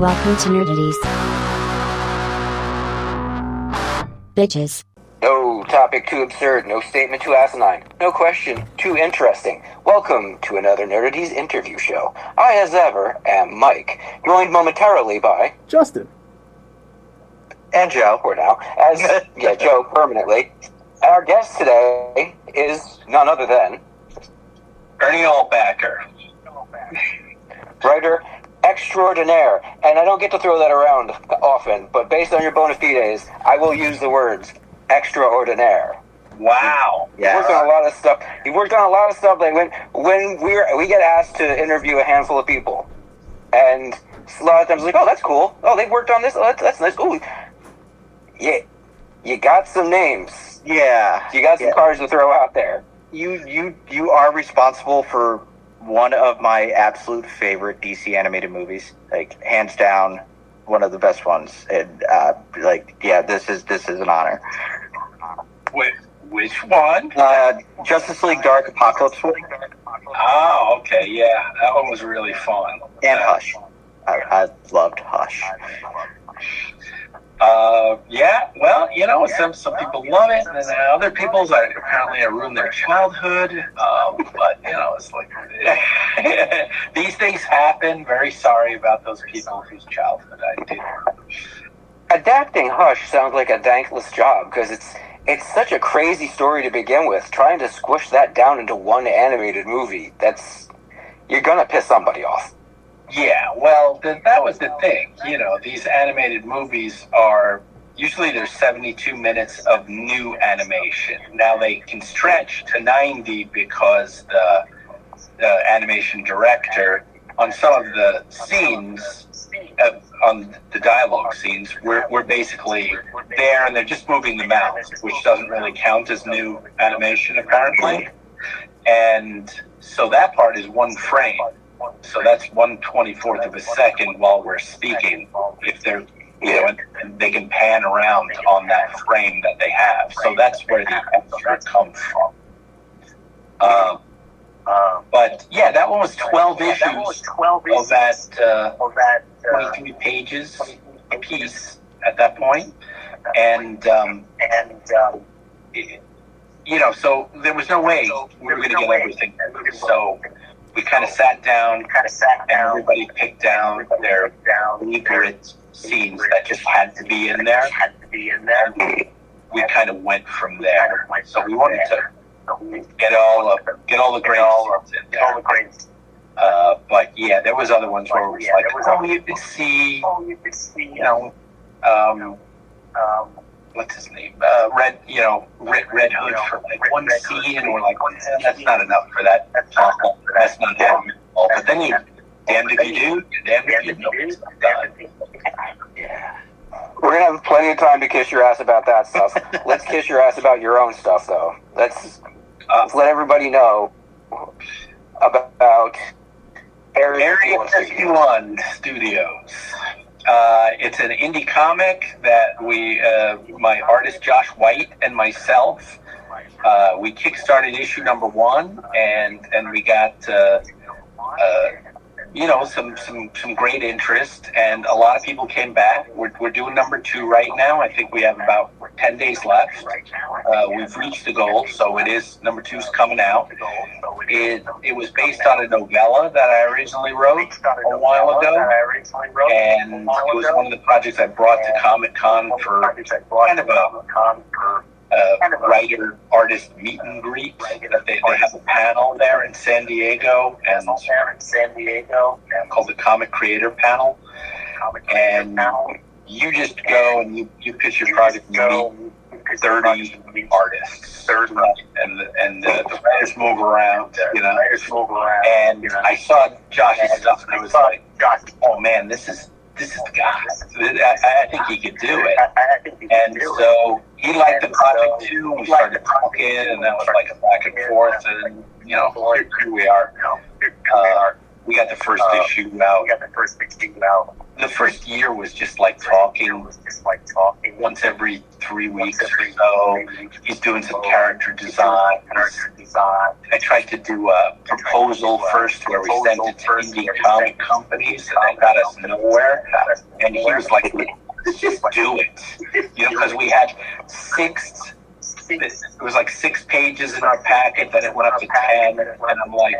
Welcome to Nerdities. Bitches. No topic too absurd, no statement too asinine, no question too interesting. Welcome to another Nerdities interview show. I, as ever, am Mike, joined momentarily by... Justin. And Joe, for now. Joe, permanently. Our guest today is none other than... Ernie Altbacker. Writer extraordinaire. And I don't get to throw that around often, but based on your bona fides, I will use the words extraordinaire. Wow. He worked on a lot of stuff. Like when we get asked to interview a handful of people, and a lot of times like, oh, that's cool. Oh, they've worked on this. Oh, that's nice. Ooh, yeah, you got some names. Yeah. You got some cards to throw out there. You are responsible for one of my absolute favorite DC animated movies, like hands down, one of the best ones. And this is an honor. Which one? Justice League Dark Apocalypse. Oh, okay, yeah, that one was really fun. And Hush. I loved Hush. Some people love it, and then other people apparently ruin their childhood. But it's like these things happen. Very sorry about those people whose childhood I did. Adapting Hush sounds like a thankless job because it's such a crazy story to begin with. Trying to squish that down into one animated movie, you're gonna piss somebody off. Yeah, well, that was the thing. These animated movies are usually there's 72 minutes of new animation. Now they can stretch to 90 because the animation director on some of the scenes, on the dialogue scenes, we're basically there and they're just moving the mouth, which doesn't really count as new animation apparently. And so that part is one frame. So that's 1/24 of a second while we're speaking. If they're, and they can pan around on that frame that they have. So that's where the extra comes from. But yeah, that one was 12 issues of that 23 pages a piece at that point, and so there was no way we were going to get everything. So we kind of sat down, and everybody picked down their favorite scenes that just had to be in there. And we kind of went from there. So we wanted to get all the great scenes in there. But yeah, there was other ones where it was like, you could see, what's his name? Red Hood for like one scene, and we're like, that's not enough for that. That's not him. But then you, damned if you do, damned if you don't. Yeah. We're gonna have plenty of time to kiss your ass about that stuff. Let's kiss your ass about your own stuff, though. Let's let everybody know about Area 51 Studios. It's an indie comic that my artist Josh White and myself, we kickstarted issue number 1, and we got some great interest, and a lot of people came back. We're doing number 2 right now. I think we have about 10 days left. We've reached the goal, so it is number 2's coming out. It was based on a novella that I originally wrote a while ago, and it was one of the projects I brought to Comic-Con for kind of a writer-artist meet and greet. They have a panel there in San Diego, and called the Comic Creator Panel. And you just go and you pitch your project and meet 30 artists, and the writers move around, And I saw Josh's stuff, and I was like, oh man, this is the guy. I think he could do it. And so he liked the project too. We started talking, and that was like a back and forth. And here we are. We got the first issue out the first year was just like talking once every 3 weeks or so. He's doing some character design. I tried to do a proposal first where we sent it to indie comic companies, and that got us nowhere. And he was like, let's just do it. Because we had it was like 6 pages in our packet, then it went up to 10, and I'm like,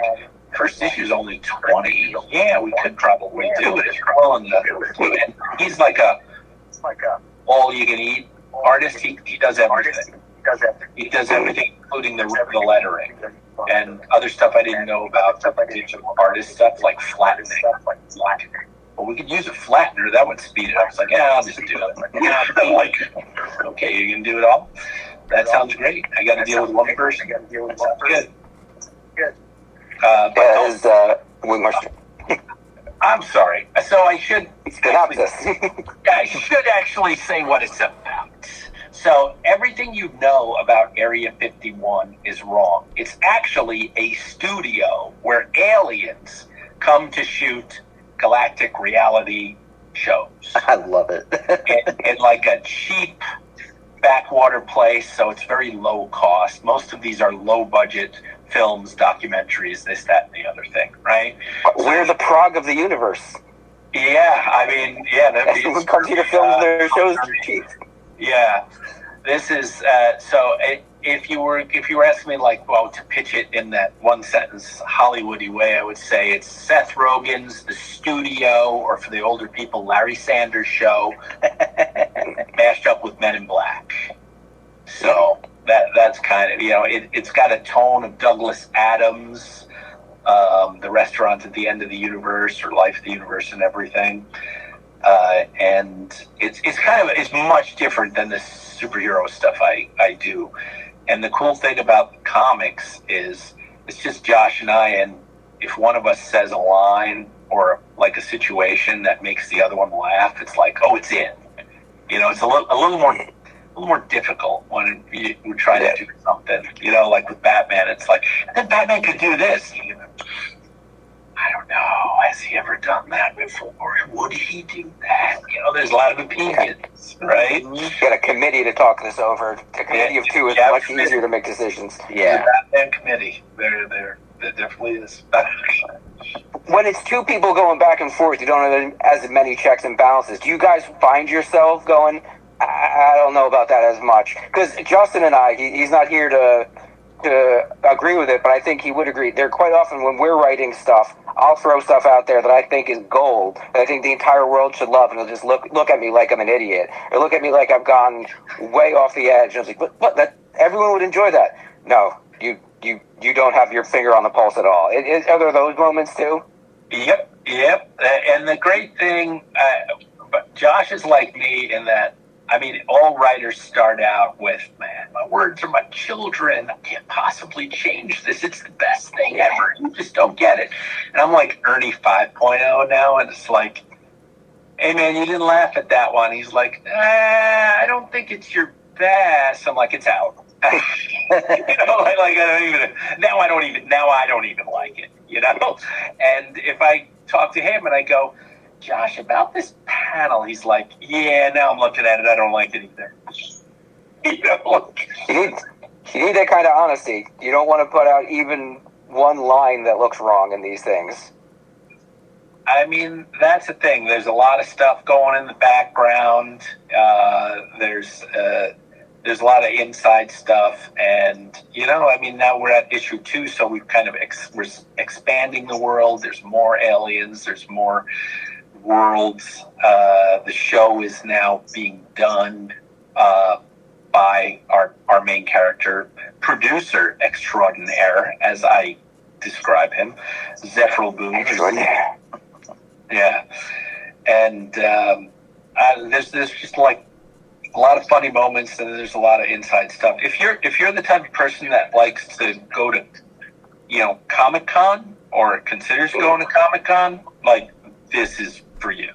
first issue's only 20. Yeah, we could probably do it if you're willing to do it. And he's like a all-you-can-eat artist. He does everything. He does everything, including the lettering and other stuff I didn't know about, digital artist stuff like flattening. Well, we could use a flattener. That would speed it up. It's like, yeah, I'll just do it. I'm like, okay, you can do it all? That sounds great. I got to deal with one person. That sounds good. I'm sorry. So I should actually say what it's about. So everything you know about Area 51 is wrong. It's actually a studio where aliens come to shoot galactic reality shows. I love it. in like a cheap backwater place, so it's very low cost. Most of these are low budget films, documentaries, this, that, and the other thing, right? We're the Prague of the universe. Yeah, I mean, yeah. Everyone comes here to film their shows for cheap. Yeah, this is if you were asking me like, well, to pitch it in that one sentence Hollywoody way, I would say it's Seth Rogen's The Studio, or for the older people, Larry Sanders Show, mashed up with Men in Black. So that's kind of, it's got a tone of Douglas Adams, The Restaurant at the End of the Universe, or Life of the Universe and everything. And it's much different than the superhero stuff I do. And the cool thing about the comics is it's just Josh and I, and if one of us says a line or like a situation that makes the other one laugh, it's like, oh, it's in. It's a little more difficult when we're trying to do something. Like with Batman, it's like, and then Batman could do this. I don't know. Has he ever done that before? Would he do that? There's a lot of opinions, right? You got a committee to talk this over. A committee of two is much easier to make decisions. Yeah. The Batman committee. There definitely is. When it's two people going back and forth, you don't have as many checks and balances. Do you guys find yourself going, I don't know about that as much? Because Justin and I, he's not here to agree with it, but I think he would agree. There quite often when we're writing stuff, I'll throw stuff out there that I think is gold, that I think the entire world should love, and they'll just look at me like I'm an idiot, or look at me like I've gone way off the edge. And I was like, what? That everyone would enjoy that. No, you don't have your finger on the pulse at all. Are there those moments too? Yep. And the great thing, Josh is like me in that, I mean, all writers start out with, man, my words are my children. I can't possibly change this. It's the best thing ever. You just don't get it. And I'm like Ernie 5.0 now, and it's like, hey, man, you didn't laugh at that one. He's like, I don't think it's your best. I'm like, it's out. Now I don't even like it, And if I talk to him and I go, Josh, about this panel, he's like, yeah, now I'm looking at it, I don't like it either. You need that kind of honesty. You don't want to put out even one line that looks wrong in these things. I mean, that's the thing. There's a lot of stuff going in the background. There's a lot of inside stuff, and now we're at issue 2, so we've kind of we're expanding the world. There's more aliens. There's more worlds. The show is now being done by our main character, producer extraordinaire, as I describe him, Zephyr Boone. Extraordinaire. Yeah, and there's just like a lot of funny moments, and there's a lot of inside stuff. If you're the type of person that likes to go to, Comic-Con or considers going to Comic-Con, like, this is for you.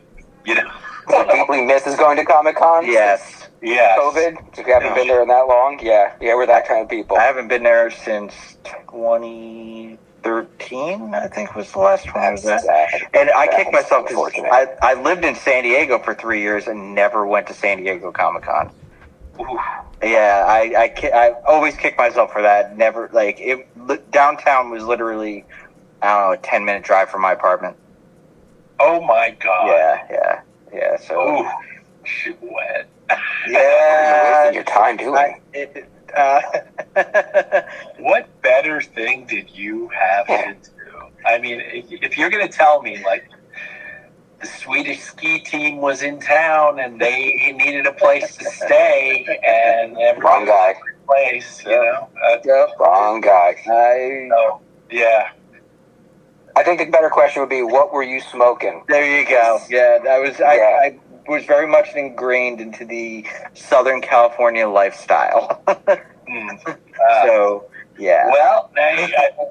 Completely misses going to Comic-Con. Yes. COVID. If you haven't been there in that long, yeah, we're that kind of people. I haven't been there since 2013. 2013, I think was the last one I was at. Sad. And I That's kicked myself because unfortunate. I lived in San Diego for 3 years and never went to San Diego Comic-Con. Ooh. Yeah, I always kick myself for that. Never, like, downtown was literally, I don't know, a 10-minute drive from my apartment. Oh my God. Yeah, so. Ooh, shit wet. What are you wasting your time doing? What better thing did you have to do? I mean, if you're going to tell me, like, the Swedish ski team was in town and they needed a place to stay, and Wrong guy. Place, you know. Wrong guy. So, yeah. I think the better question would be, what were you smoking? There you go. Yeah, I was very much ingrained into the Southern California lifestyle. So, yeah. Well, now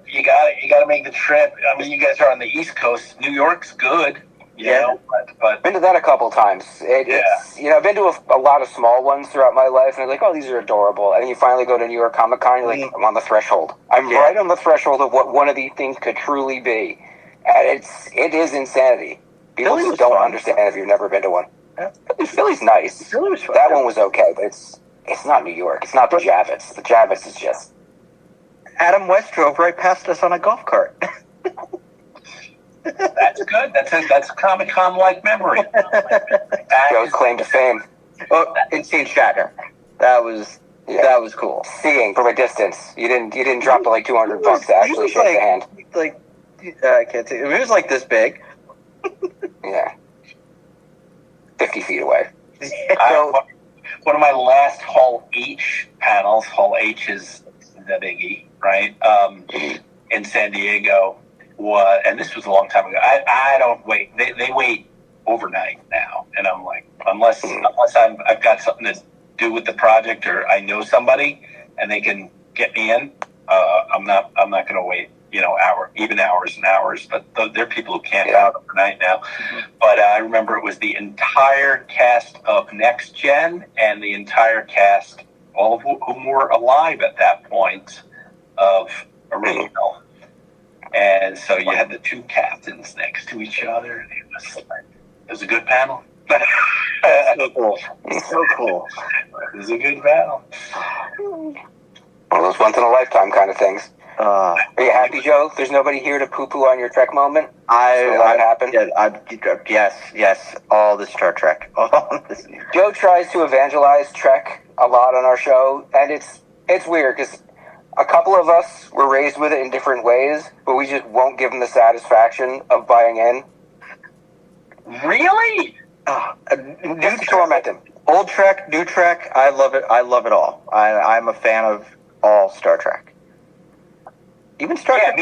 you got to make the trip. I mean, you guys are on the East Coast. New York's good. You know, but Been to that a couple times. It's, you know, I've been to a lot of small ones throughout my life, and I'm like, oh, these are adorable. And then you finally go to New York Comic Con, you're like, I'm on the threshold. I'm right on the threshold of what one of these things could truly be. And it is insanity. People just don't understand if you've never been to one. Yeah. Philly's nice. Philly was fun. That one was okay, but it's not New York. It's not the Javits. The Javits is just... Adam West drove right past us on a golf cart. that's good. That's a Comic-Con-like memory. Joe's claim to fame. Oh, and seeing Shatner. That was cool. Seeing from a distance. You didn't drop to like $200 to actually shake the hand. Like, I can't say. It was like this big. Yeah. 50 feet away. One of my last Hall H panels, Hall H is the biggie, right? In San Diego, and this was a long time ago. I don't wait. They wait overnight now, and I'm like, unless I've got something to do with the project or I know somebody and they can get me in, I'm not going to wait. You know, hours and hours, but there are people who camp out overnight now. Mm-hmm. But I remember it was the entire cast of Next Gen and the entire cast, all of whom were alive at that point, of original. And so you had the two captains next to each other. And it was a good panel. So cool. So cool. It was a good panel. One of those once in a lifetime kind of things. Are you happy, Joe? There's nobody here to poo-poo on your Trek moment? That happened? Yes, all the Star Trek. Joe tries to evangelize Trek a lot on our show, and it's weird, because a couple of us were raised with it in different ways, but we just won't give him the satisfaction of buying in. Really? Just to torment him. Old Trek, new Trek, I love it. I love it all. I'm a fan of all Star Trek. Even Star Trek.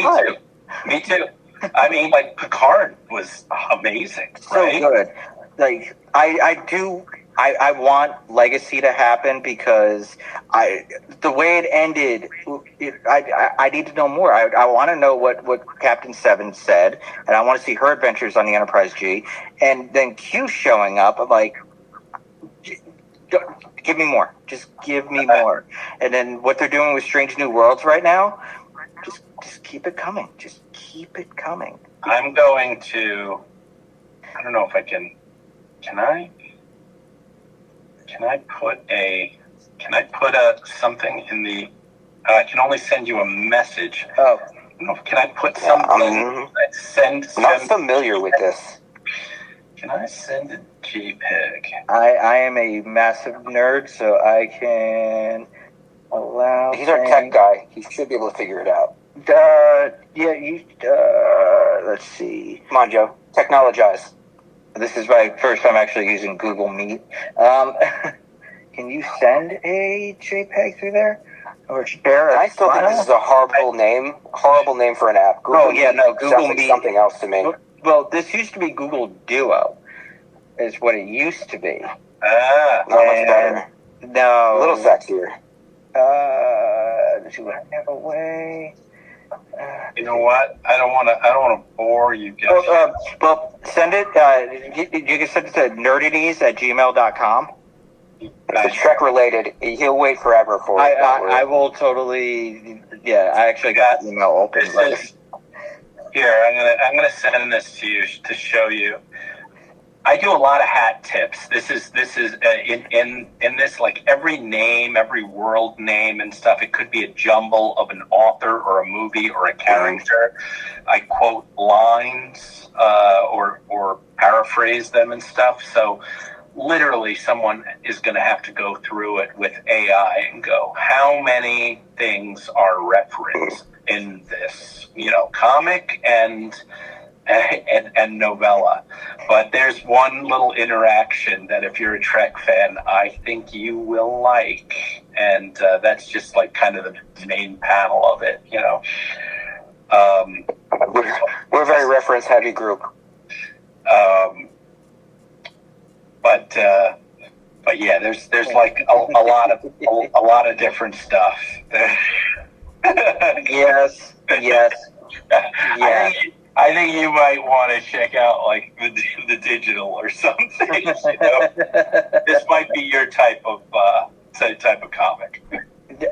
Me too. I mean, like, Picard was amazing. So right? good. Like, I want Legacy to happen because the way it ended, I need to know more. I want to know what Captain Seven said, and I want to see her adventures on the Enterprise G. And then Q showing up, I'm like, give me more. Just give me more. And then what they're doing with Strange New Worlds right now, just keep it coming. Just keep it coming. I'm going to, I don't know if I can I put something in the, I can only send you a message. Oh. I don't know, can I put something, I'm not familiar with this. Can I send a JPEG? I am a massive nerd, so I can allow. He's our tech guy. He should be able to figure it out. Let's see. Come on, Joe. Technologize. This is my first time actually using Google Meet. Can you send a JPEG through there? Or share? I still think this is a horrible name for an app. Google Google Meet Meet. Something else to me. Well, this used to be Google Duo, is what it used to be. Not much better. No. A little sexier. Do I have a way? You know what? I don't want to bore you guys. Well, send it. You can send it to nerdities@gmail.com. If it's Trek related, he'll wait forever for it. I will totally. Yeah, I actually got the email open. Here, I'm gonna send this to you to show you. I do a lot of hat tips. This is in this, like, every name, every world name and stuff. It could be a jumble of an author or a movie or a character. I quote lines or paraphrase them and stuff. So literally, someone is going to have to go through it with AI and go, how many things are referenced in this, comic and novella. But there's one little interaction that, if you're a Trek fan, I think you will like, and that's just like kind of the main panel of it. We're a very reference heavy group. But yeah, there's like a lot of different stuff. Yes. Yeah. I think you might want to check out like the digital or something. This might be your type of comic.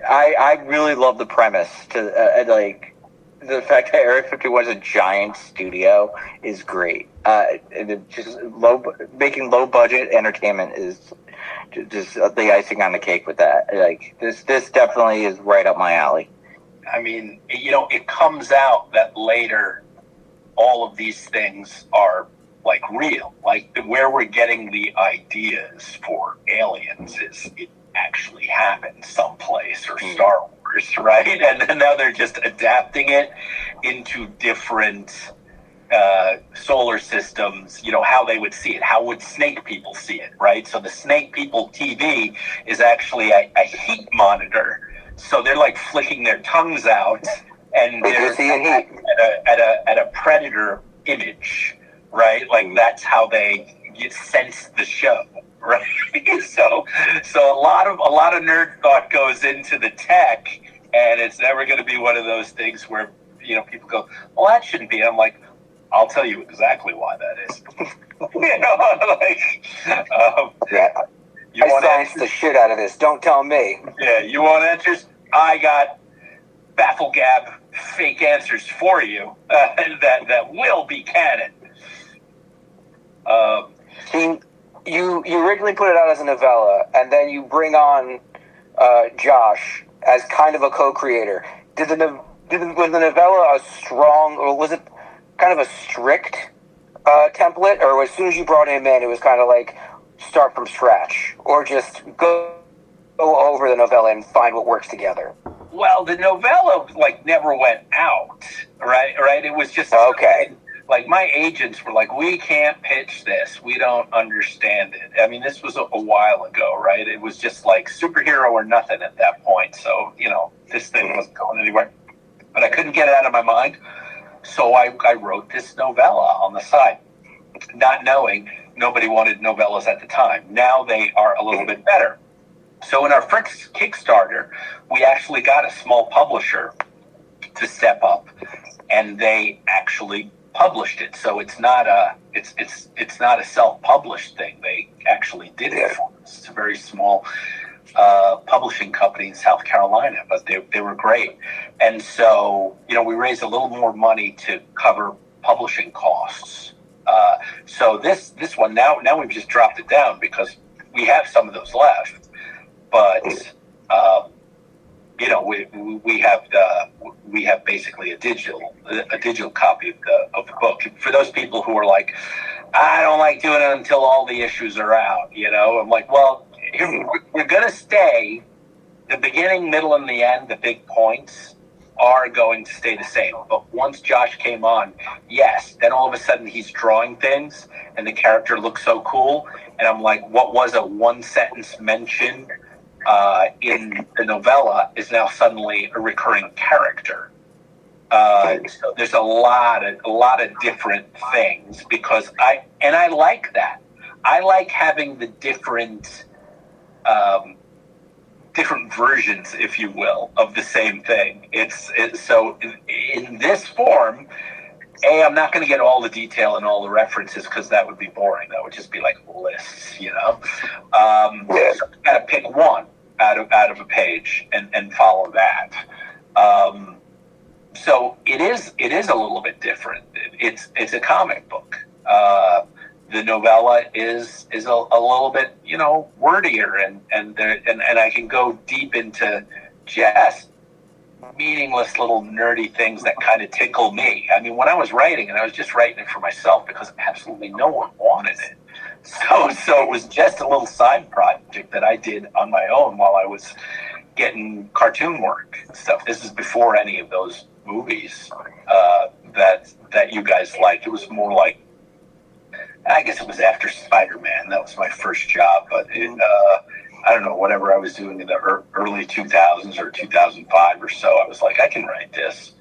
I really love the premise. Like the fact that Area 51 is a giant studio is great. And it just making low budget entertainment is just the icing on the cake with that. Like this definitely is right up my alley. I mean, it comes out that later all of these things are like real. Like where we're getting the ideas for aliens is it actually happened someplace, or Star Wars, right? And then now they're just adapting it into different solar systems, how they would see it. How would snake people see it, right? So the snake people TV is actually a heat monitor. So they're like flicking their tongues out, and they're at a predator image, right? Like that's how they sense the show, right? So a lot of nerd thought goes into the tech, and it's never going to be one of those things where people go, well, that shouldn't be. I'm like, I'll tell you exactly why that is. I scienced the shit out of this. Don't tell me. Yeah, you want answers? I got Bafflegab fake answers for you that will be canon. You originally put it out as a novella, and then you bring on Josh as kind of a co-creator. Was the novella a strong, or was it kind of a strict template, or as soon as you brought him in, it was kind of like start from scratch, or just go over the novella and find what works together? Well, the novella never went out, right? It was just okay. Like my agents were like, we can't pitch this. We don't understand it. I mean, this was a while ago, right? It was just like superhero or nothing at that point. So, this thing wasn't going anywhere. But I couldn't get it out of my mind. So I wrote this novella on the side, not knowing nobody wanted novellas at the time. Now they are a little bit better. So in our first Kickstarter, we actually got a small publisher to step up, and they actually published it. So it's not a self-published thing. They actually did it for us. It's a very small publishing company in South Carolina, but they were great. And so, we raised a little more money to cover publishing costs. So this one, now we've just dropped it down because we have some of those left. But we have basically a digital copy of the book. For those people who are like, I don't like doing it until all the issues are out. I'm like, well, we're going to stay. The beginning, middle, and the end, the big points are going to stay the same. But once Josh came on, yes, then all of a sudden he's drawing things, and the character looks so cool. And I'm like, what was a one-sentence mention in the novella is now suddenly a recurring character. So there's a lot of different things, because I like that. I like having the different versions, if you will, of the same thing. It's so in this form. I'm not going to get all the detail and all the references because that would be boring. That would just be like lists, So you got to pick one out of a page and follow that. So it it is a little bit different. It's a comic book. The novella is a little bit, wordier, and I can go deep into just meaningless little nerdy things that kind of tickle me. I mean, when I was writing, and I was just writing it for myself because absolutely no one wanted it. So it was just a little side project that I did on my own while I was getting cartoon work and stuff. This is before any of those movies that you guys liked. It was more like, I guess it was after Spider-Man. That was my first job, but I don't know, whatever I was doing in the early 2000s or 2005 or so, I was like, I can write this.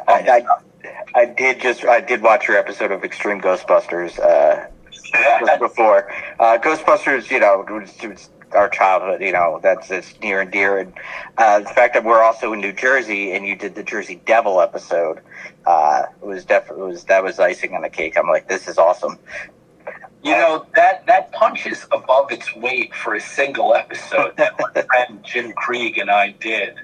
I did watch your episode of Extreme Ghostbusters just before. Ghostbusters, it was our childhood, it's near and dear. And the fact that we're also in New Jersey and you did the Jersey Devil episode, that was icing on the cake. I'm like, this is awesome. That punches above its weight for a single episode that my friend Jim Krieg and I did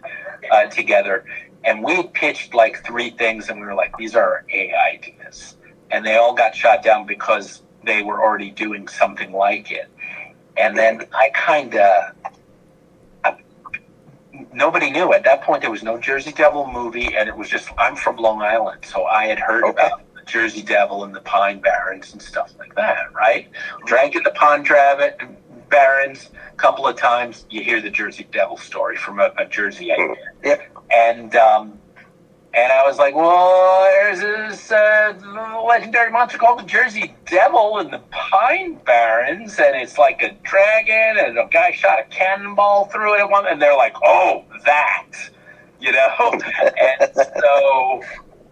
together. And we pitched like 3 things, and we were like, these are our A ideas. And they all got shot down because they were already doing something like it. And then nobody knew. At that point, there was no Jersey Devil movie, and it was just, I'm from Long Island, so I had heard about Jersey Devil and the Pine Barrens and stuff like that, right? Drank in the Pine Barrens a couple of times. You hear the Jersey Devil story from a Jersey idea. Yep. And I was like, well, there's this legendary monster called the Jersey Devil in the Pine Barrens, and it's like a dragon, and a guy shot a cannonball through it at one, and they're like, oh, that, and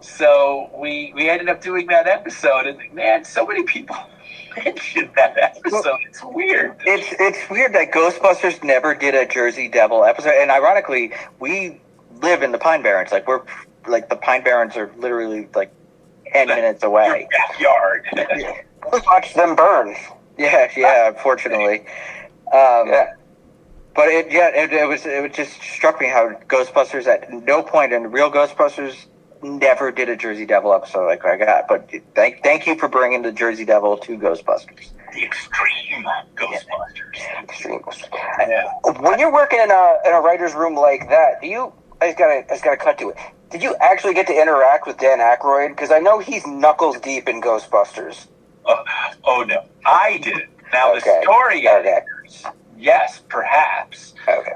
so we ended up doing that episode, and man, so many people mentioned that episode. It's weird. It's weird that Ghostbusters never did a Jersey Devil episode, and ironically, we live in the Pine Barrens. Like, we're like, the Pine Barrens are literally like 10 minutes away. Your backyard. We watched them burn. Yeah. Unfortunately. But it just struck me how Ghostbusters at no point in real Ghostbusters never did a Jersey Devil episode like I got. But thank you for bringing the Jersey Devil to Ghostbusters. The Extreme Ghostbusters. Yeah. Extreme Ghostbusters. Yeah. When you're working in a writer's room like that, I just gotta cut to it. Did you actually get to interact with Dan Aykroyd? Because I know he's knuckles deep in Ghostbusters. Oh no, I didn't. Now the story editors, yes, perhaps. Okay.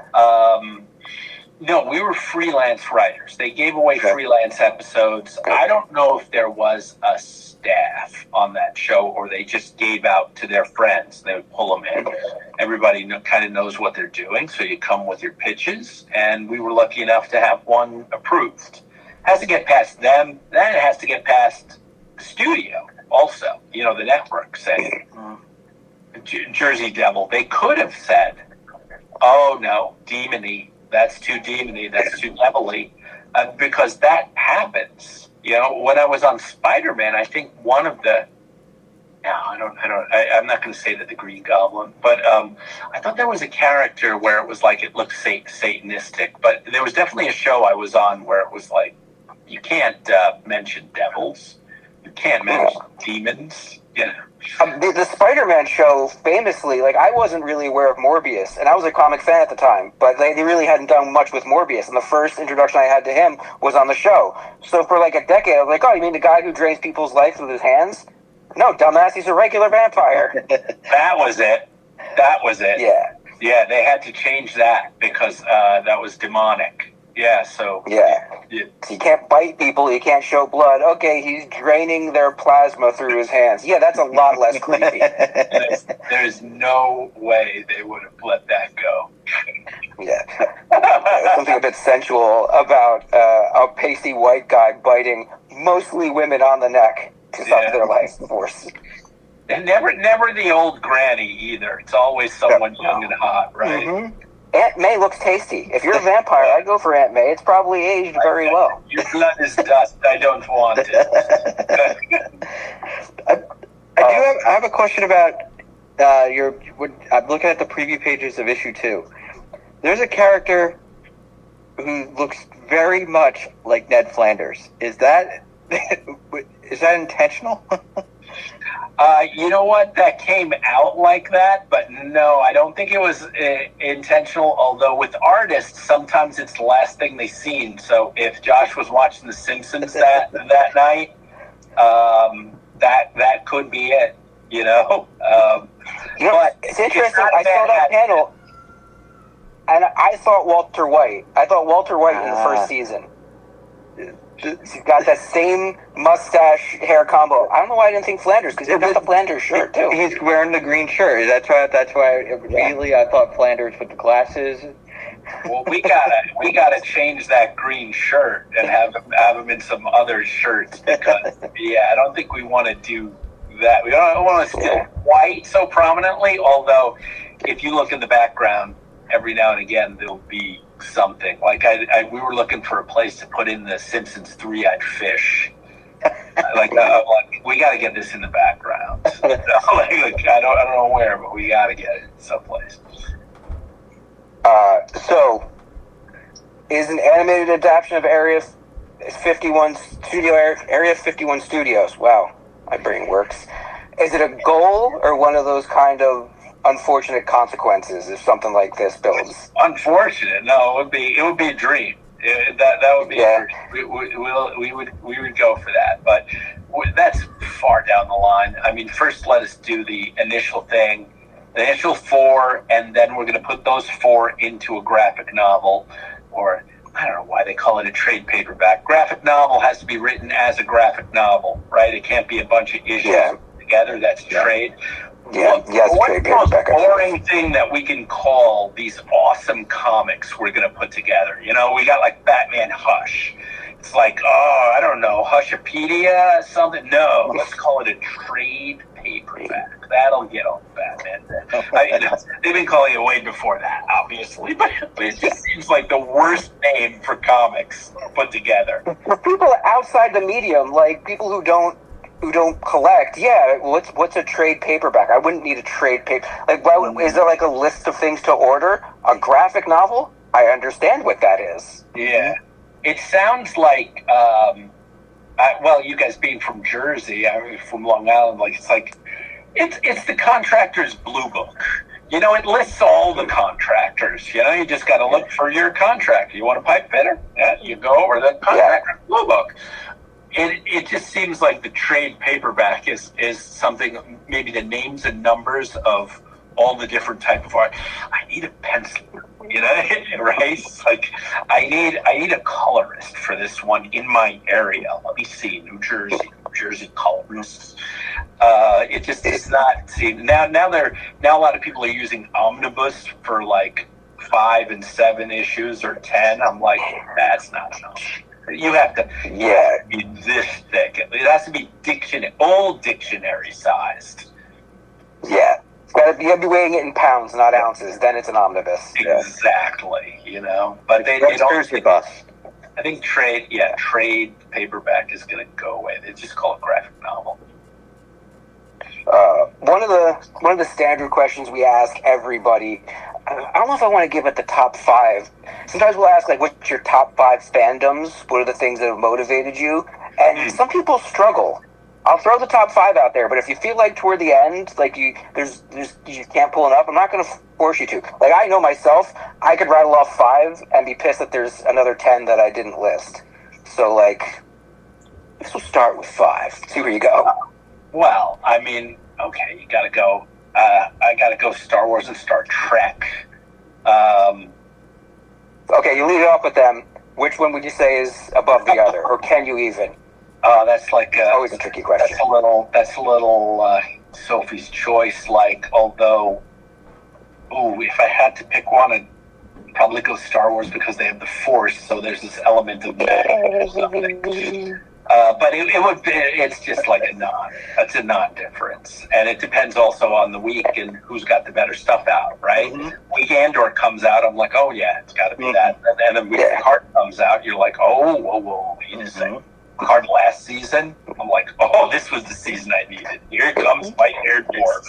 No, we were freelance writers. They gave away freelance episodes. I don't know if there was a staff on that show or they just gave out to their friends. They would pull them in. Everybody kind of knows what they're doing, so you come with your pitches, and we were lucky enough to have one approved. Has to get past them, then it has to get past the studio also, the network saying, Jersey Devil. They could have said, oh no, demony. That's too demony. That's too devil-y, because that happens. When I was on Spider-Man, I think one of the, I'm not going to say that the Green Goblin, but I thought there was a character where it was like it looked satanistic. But there was definitely a show I was on where it was like, you can't mention devils, you can't mention demons. The Spider-Man show, famously, I wasn't really aware of Morbius, and I was a comic fan at the time, but they really hadn't done much with Morbius, and the first introduction I had to him was on the show. So for a decade, I was like, oh, you mean the guy who drains people's life with his hands? No, dumbass, he's a regular vampire. That was it. Yeah. Yeah, they had to change that because that was demonic. Yeah, so... Yeah. He can't bite people, he can't show blood. Okay, he's draining their plasma through his hands. Yeah, that's a lot less creepy. There's no way they would have let that go. Yeah. Something a bit sensual about a pasty white guy biting mostly women on the neck to stop their life force. And never the old granny either. It's always someone young and hot, right? Mm-hmm. Aunt May looks tasty. If you're a vampire, I'd go for Aunt May. It's probably aged very well. Your blood is dust. I don't want it. I have a question about I'm looking at the preview pages of issue 2. There's a character who looks very much like Ned Flanders. Is that intentional? You know what? That came out like that, but no, I don't think it was intentional. Although with artists, sometimes it's the last thing they've seen. So if Josh was watching The Simpsons that night, that could be it. You know. But it's interesting. I saw that panel, and I thought Walter White. I thought Walter White in the first season. He's got that same mustache hair combo. I don't know why I didn't think Flanders, because he's got the Flanders shirt too. He's wearing the green shirt. That's why immediately I thought Flanders with the glasses. Well, we gotta change that green shirt and have him in some other shirts, because I don't think we want to do that. We don't want to still white so prominently. Although, if you look in the background, every now and again there'll be something. Like we were looking for a place to put in the Simpsons three-eyed fish. like we got to get this in the background. I don't know where, but we got to get it someplace. So, is an animated adaptation of Area 51 Studios? Wow, my brain works. Is it a goal or one of those kind of unfortunate consequences if something like this builds? Unfortunate? No, it would be a dream. That would be a dream. We would go for that, but that's far down the line. I mean, first let us do the initial thing, the initial 4, and then we're going to put those 4 into a graphic novel, or I don't know why they call it a trade paperback. Graphic novel has to be written as a graphic novel, right? It can't be a bunch of issues together. That's trade. What's the most boring thing that we can call these awesome comics we're going to put together? You know, we got like Batman Hush. It's like, I don't know, Hushapedia, something. No, let's call it a trade paperback. That'll get on Batman. They've been calling it way before that, obviously, but it just seems like the worst name for comics put together. For people outside the medium, like people who don't collect, what's a trade paperback? I wouldn't need a trade paper. Like, is there like a list of things to order? A graphic novel? I understand what that is. Yeah. It sounds like, you guys being from Jersey, from Long Island, it's the contractor's blue book. You know, it lists all the contractors. You know, you just got to look for your contractor. You want a pipe fitter? Yeah, you go over the contractor's blue book. It just seems like the trade paperback is something, maybe the names and numbers of all the different type of art. I need a pencil, you know, right? It's like I need a colorist for this one in my area. Let me see, New Jersey colorists. It just is not seen now. Now a lot of people are using omnibus for like 5 and 7 issues or 10. I'm like, that's not enough. You have to be this thick. It has to be old dictionary sized. Yeah. You have to be weighing it in pounds, not ounces. Then it's an omnibus. Exactly. You know, but they don't. I think trade paperback is going to go away. They just call it graphic novel. One of the standard questions we ask everybody. I don't know if I want to give it the top 5. Sometimes we'll ask, like, what's your top 5 fandoms? What are the things that have motivated you? And some people struggle. I'll throw the top 5 out there, but if you feel like toward the end, like you can't pull enough, I'm not going to force you to. Like, I know myself, I could rattle off 5 and be pissed that there's another 10 that I didn't list. So, like, this will start with 5. See where you go. Well, I mean, okay, you got to go. I got to go Star Wars and Star Trek. Okay, you lead it off with them. Which one would you say is above the other, or can you even? That's like always a tricky question. That's a little Sophie's choice. Like, although, if I had to pick one, I'd probably go Star Wars because they have the Force, so there's this element of magic or something. But it's just like it's a non-difference. And it depends also on the week and who's got the better stuff out, right? Mm-hmm. Week Andor comes out, I'm like, oh yeah, it's got to be that. And then week Picard comes out, you're like, whoa, wait a second. Picard last season, I'm like, this was the season I needed. Here comes my hair dwarf.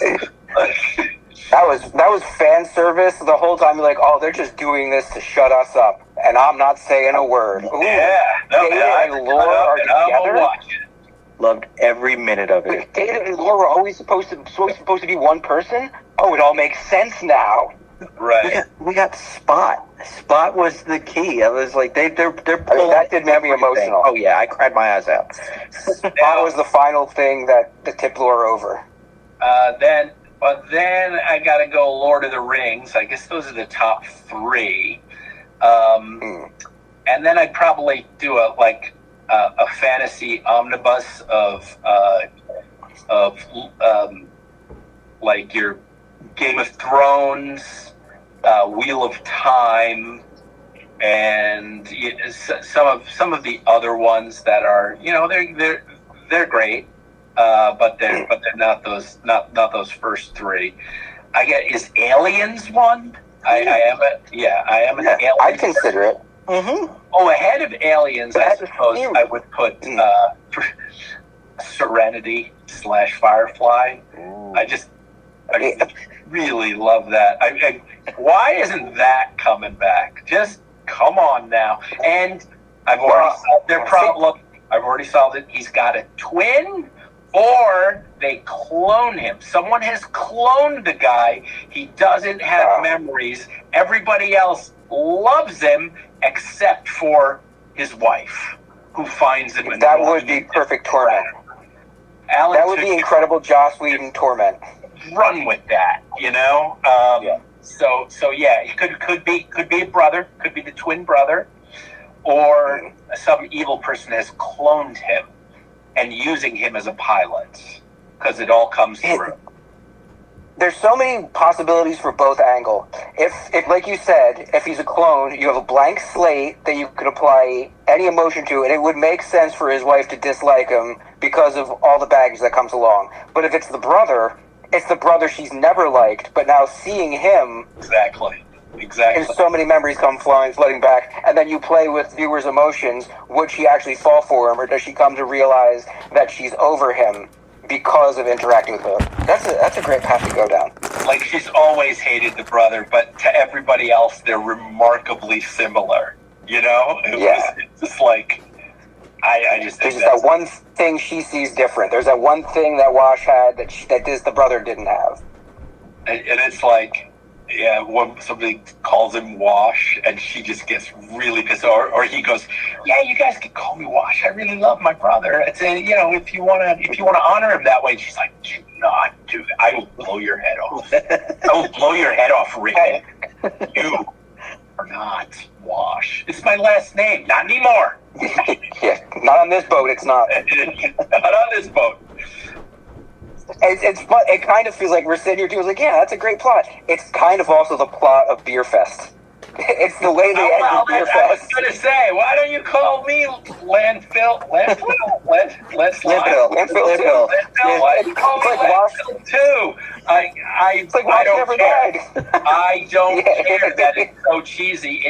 That was fan service the whole time. You're like, they're just doing this to shut us up. and I'm not saying a word. Ooh, Yeah. No, Data and Laura are together. watch it. Loved every minute of it. Wait, Data and Laura were always supposed to be one person? Oh, it all makes sense now. Right. We got Spot. Spot was the key. I was like, they're pulling. That did make me emotional. Oh yeah, I cried my eyes out. That was the final thing that tipped Laura over. Then I gotta go Lord of the Rings. I guess those are the top 3. And then I'd probably do a fantasy omnibus of like your Game of Thrones, Wheel of Time, and some of the other ones that are, they're great, but they're not those first 3. I get, is Aliens one? I am an Alien. I'd consider it. Mm-hmm. Oh, ahead of Aliens, I suppose I would put Serenity / Firefly. I really love that. Why isn't that coming back? Just come on now. And I've already solved their problem. I've already solved it. He's got a twin, or they clone him. Someone has cloned the guy. He doesn't have memories. Everybody else loves him except for his wife, who finds him. That would be perfect torment. That would be incredible Joss Whedon torment. Run with that, So yeah, it could be a brother, could be the twin brother, or some evil person has cloned him and using him as a pilot, because it all comes through. There's so many possibilities for both angle. If like you said, if he's a clone, you have a blank slate that you could apply any emotion to, and it would make sense for his wife to dislike him because of all the baggage that comes along. But if it's the brother she's never liked, but now seeing him... Exactly. And so many memories come flooding back, and then you play with viewers' emotions. Would she actually fall for him, or does she come to realize that she's over him because of interacting with him? That's a great path to go down. Like, she's always hated the brother, but to everybody else, they're remarkably similar. It's just like... I just think there's that one thing she sees different. There's that one thing that Wash had that the brother didn't have. And it's like, yeah, when somebody calls him Wash, and she just gets really pissed, or he goes, "Yeah, you guys can call me Wash. I really love my brother. It's if you wanna honor him that way." And she's like, "Do not do that. I will blow your head off. I will blow your head off, Rick. You are not Wash. It's my last name. Not anymore." Yeah, not on this boat. It's not. Not on this boat. It's fun. It kind of feels like we're sitting here too. It's like, yeah, that's a great plot. It's kind of also the plot of Beer Fest. It's the way they end Beer Fest. I was going to say, why don't you call me Landfill? Landfill. Why do you call me Landfill too? I don't care. I don't care that it's so cheesy.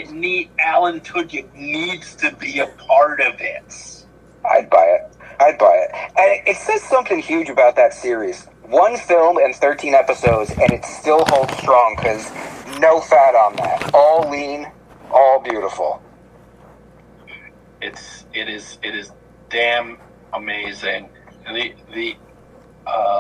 Alan Tudyk needs to be a part of it. I'd buy it. And it says something huge about that series. 1 film and 13 episodes, and it still holds strong because no fat on that. All lean, all beautiful. It is damn amazing. And God,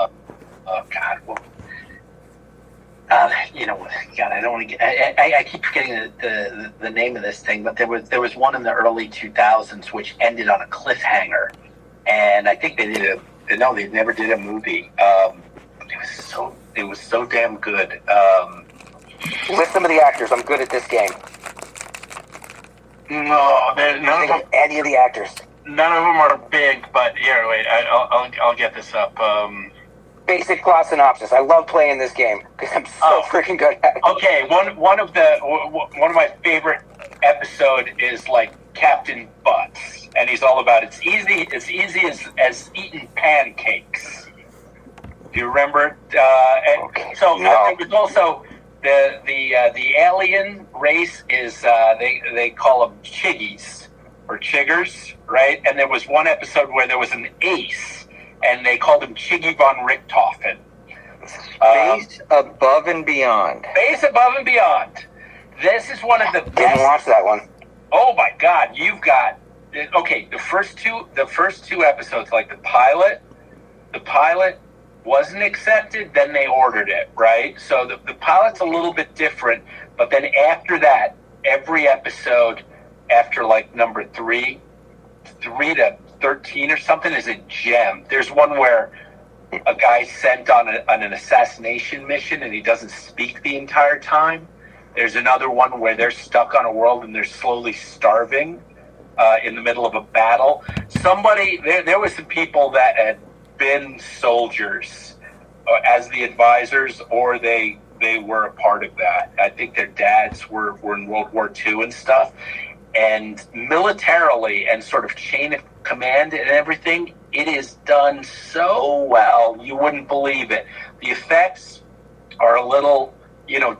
I don't want to get. I keep forgetting the name of this thing, but there was one in the early 2000s which ended on a cliffhanger, and I think they never did a movie. It was so damn good. List some of the actors. I'm good at this game. No, none of any of the actors. None of them are big, but here, wait, I'll get this up. Basic plot synopsis. I love playing this game because I'm so freaking good at it. Okay, one of my favorite episode is like Captain Butts, and he's all about it's easy as eating pancakes. Do you remember? There was also the alien race is they call them Chiggies or Chiggers, right? And there was one episode where there was an ace, and they called him Chiggy von Richthofen. Space Above and Beyond. Space Above and Beyond. This is one of the best. Didn't watch that one. Oh my God, you've got okay. The first two episodes, like the pilot wasn't accepted. Then they ordered it, right? So the pilot's a little bit different, but then after that, every episode after like number 3 to 13 or something is a gem. There's one where a guy's sent on an assassination mission and he doesn't speak the entire time. There's another one where they're stuck on a world and they're slowly starving in the middle of a battle. There was some people that had been soldiers as the advisors, or they were a part of that. I think their dads were in World War II and stuff. And militarily and sort of chain of command and everything, it is done so well, you wouldn't believe it. The effects are a little,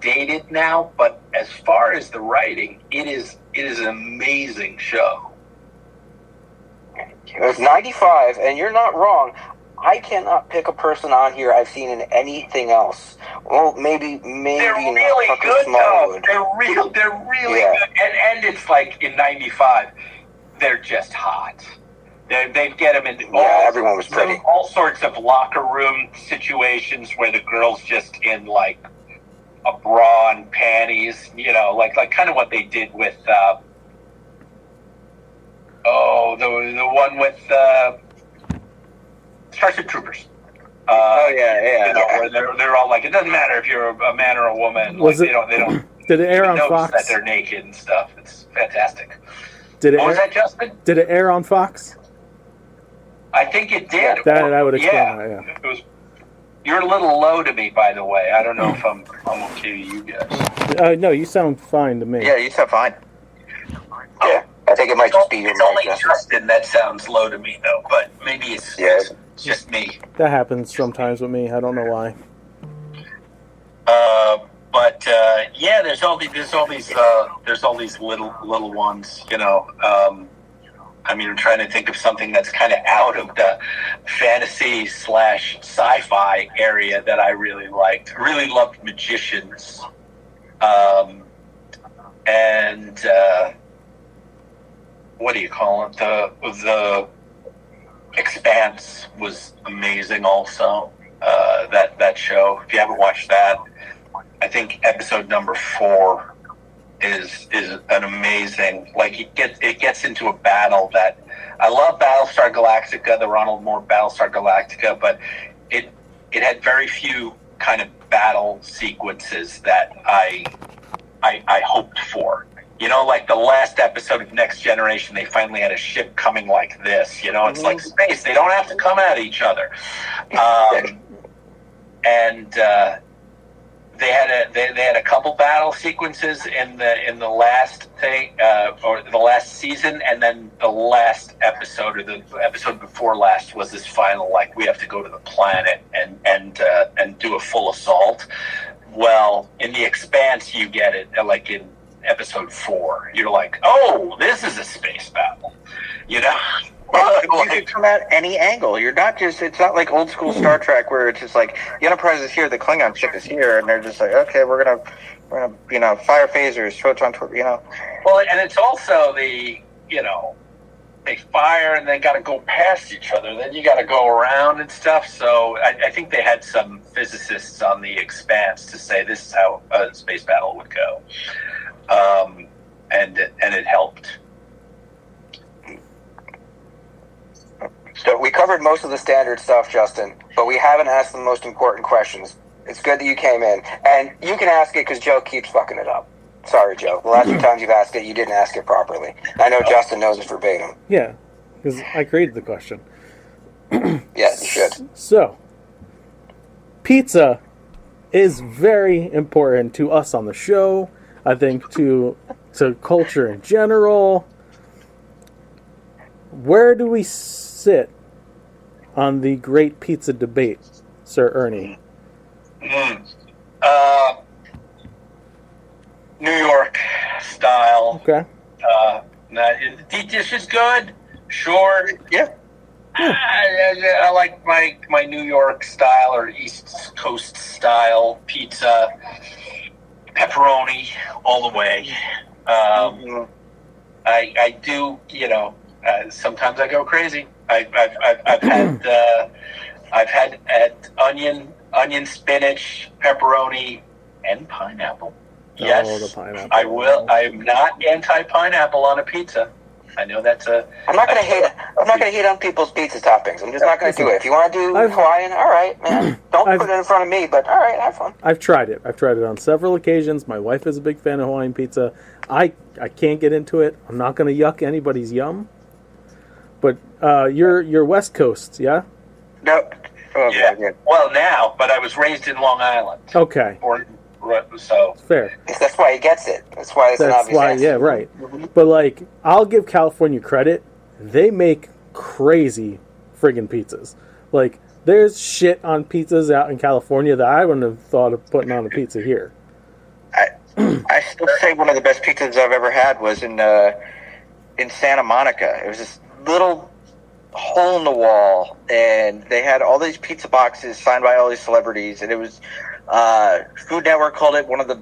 dated now, but as far as the writing, it is an amazing show. It was 95, and you're not wrong. I cannot pick a person on here I've seen in anything else. Well, maybe they're really good though. They're really good. And it's like in 95, they're just hot. They'd get them in everyone was pretty. All sorts of locker room situations where the girl's just in like a bra and panties, like kind of what they did with the one with Starship Troopers. Where they're all like, it doesn't matter if you're a man or a woman. They don't. Did it air on Fox? That they're naked and stuff. It's fantastic. What was that, Justin? Did it air on Fox? I think it did. That would explain that. Yeah. It was. You're a little low to me, by the way. I don't know if I'm okay to you guys. No, you sound fine to me. Yeah, you sound fine. Yeah, I think it might just be your It's only Justin that sounds low to me, though. But maybe it's just me. That happens sometimes with me. I don't know why. But there's all these little ones. I'm trying to think of something that's kind of out of the fantasy / sci-fi area that I really liked. I really loved Magicians, and what do you call it? The Expanse was amazing. Also, that show. If you haven't watched that, I think episode number 4 is an amazing. Like it gets into a battle that I love. Battlestar Galactica, the Ronald Moore Battlestar Galactica, but it had very few kind of battle sequences that I hoped for. Like the last episode of Next Generation, they finally had a ship coming like this. It's like space. They don't have to come at each other. They had a couple battle sequences in the last thing or the last season, and then the last episode or the episode before last was this final, like, we have to go to the planet and do a full assault. Well, in The Expanse, you get it like in episode 4. You're like, oh, this is a space battle, Well, you can come at any angle. You're not just. It's not like old school Star Trek where it's just like the Enterprise is here, the Klingon ship is here, and they're just like, okay, we're gonna fire phasers, photon torpedo. Well, and it's also the they fire and they got to go past each other. Then you got to go around and stuff. So I think they had some physicists on The Expanse to say this is how a space battle would go, and it helped. So we covered most of the standard stuff, Justin, but we haven't asked the most important questions. It's good that you came in. And you can ask it because Joe keeps fucking it up. Sorry, Joe. The last few times you've asked it, you didn't ask it properly. I know Justin knows it verbatim. Yeah, because I created the question. Yeah, you should. So, pizza is very important to us on the show. I think to culture in general. Where do we sit on the great pizza debate, Sir Ernie? New York style. Okay. The deep dish is good. Sure. Yeah. I like my New York style or East Coast style pizza. Pepperoni all the way. I do, sometimes I go crazy. I've had onion, spinach, pepperoni, and pineapple. Yes, the pineapple. I will. I'm not anti-pineapple on a pizza. I know that's a. I'm not gonna hate on people's pizza toppings. I'm just not gonna do it. If you want to do Hawaiian, all right, man. Don't put it in front of me, but all right, have fun. I've tried it. I've tried it on several occasions. My wife is a big fan of Hawaiian pizza. I can't get into it. I'm not gonna yuck anybody's yum. But you're West Coast, yeah? No. Oh, yeah. God. Well, now, but I was raised in Long Island. Okay. So fair. That's why he gets it. That's why it's an obvious answer. Yeah, right. But like, I'll give California credit. They make crazy friggin' pizzas. Like, there's shit on pizzas out in California that I wouldn't have thought of putting on a pizza here. I still say one of the best pizzas I've ever had was in Santa Monica. It was this little hole in the wall, and they had all these pizza boxes signed by all these celebrities, and it was Food Network called it one of the